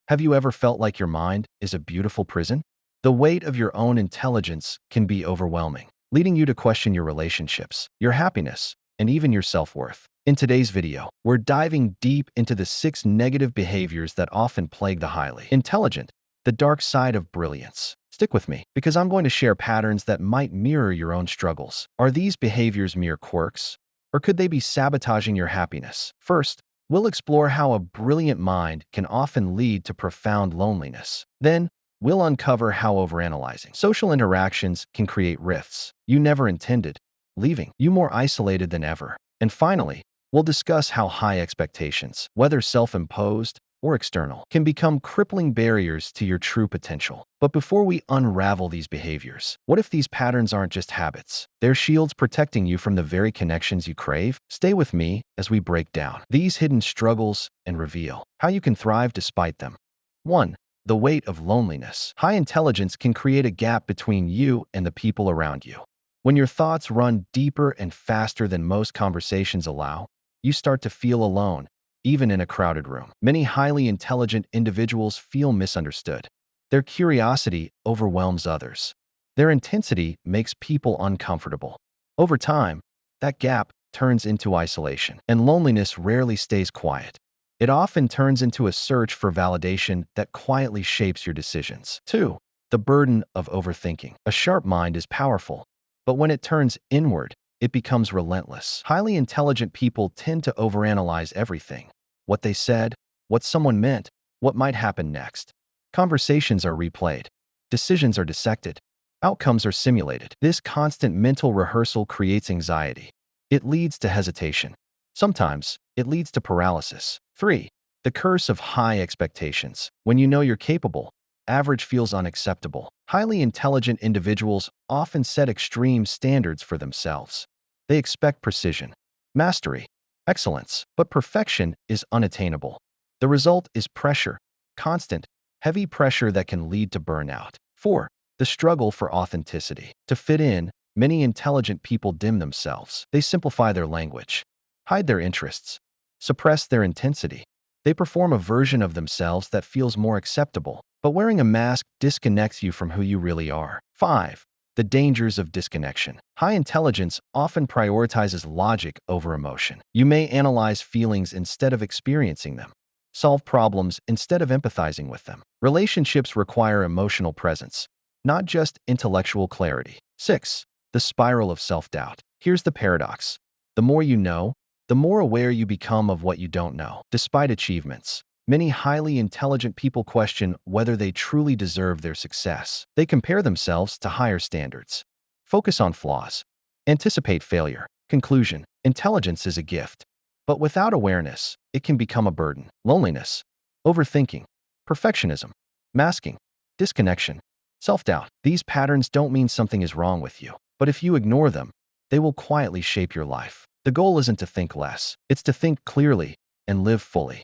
Have you ever felt like your mind is a beautiful prison? The weight of your own intelligence can be overwhelming, leading you to question your relationships, your happiness, and even your self-worth. In today's video, we're diving deep into the 6 negative behaviors that often plague the highly intelligent, the dark side of brilliance. Stick with me, because I'm going to share patterns that might mirror your own struggles. Are these behaviors mere quirks, or could they be sabotaging your happiness? First, we'll explore how a brilliant mind can often lead to profound loneliness. Then, we'll uncover how overanalyzing social interactions can create rifts you never intended, leaving you more isolated than ever. And finally, we'll discuss how high expectations, whether self-imposed or external, can become crippling barriers to your true potential. But before we unravel these behaviors, what if these patterns aren't just habits? They're shields protecting you from the very connections you crave? Stay with me as we break down these hidden struggles and reveal how you can thrive despite them. 1. The weight of loneliness. High intelligence can create a gap between you and the people around you. When your thoughts run deeper and faster than most conversations allow, you start to feel alone, even in a crowded room. Many highly intelligent individuals feel misunderstood. Their curiosity overwhelms others. Their intensity makes people uncomfortable. Over time, that gap turns into isolation, and loneliness rarely stays quiet. It often turns into a search for validation that quietly shapes your decisions. 2. The burden of overthinking. A sharp mind is powerful, but when it turns inward, it becomes relentless. Highly intelligent people tend to overanalyze everything. What they said, what someone meant, what might happen next. Conversations are replayed. Decisions are dissected. Outcomes are simulated. This constant mental rehearsal creates anxiety. It leads to hesitation. Sometimes, it leads to paralysis. 3. The curse of high expectations. When you know you're capable, average feels unacceptable. Highly intelligent individuals often set extreme standards for themselves. They expect precision, mastery, excellence, but perfection is unattainable. The result is pressure, constant, heavy pressure that can lead to burnout. 4. The struggle for authenticity. To fit in, many intelligent people dim themselves. They simplify their language, hide their interests, suppress their intensity. They perform a version of themselves that feels more acceptable, but wearing a mask disconnects you from who you really are. 5. The dangers of disconnection. High intelligence often prioritizes logic over emotion. You may analyze feelings instead of experiencing them, solve problems instead of empathizing with them. Relationships require emotional presence, not just intellectual clarity. 6. The spiral of self-doubt. Here's the paradox. The more you know, the more aware you become of what you don't know. Despite achievements, many highly intelligent people question whether they truly deserve their success. They compare themselves to higher standards, focus on flaws, anticipate failure. Conclusion: intelligence is a gift, but without awareness, it can become a burden. Loneliness, overthinking, perfectionism, masking, disconnection, self-doubt. These patterns don't mean something is wrong with you, but if you ignore them, they will quietly shape your life. The goal isn't to think less, it's to think clearly and live fully.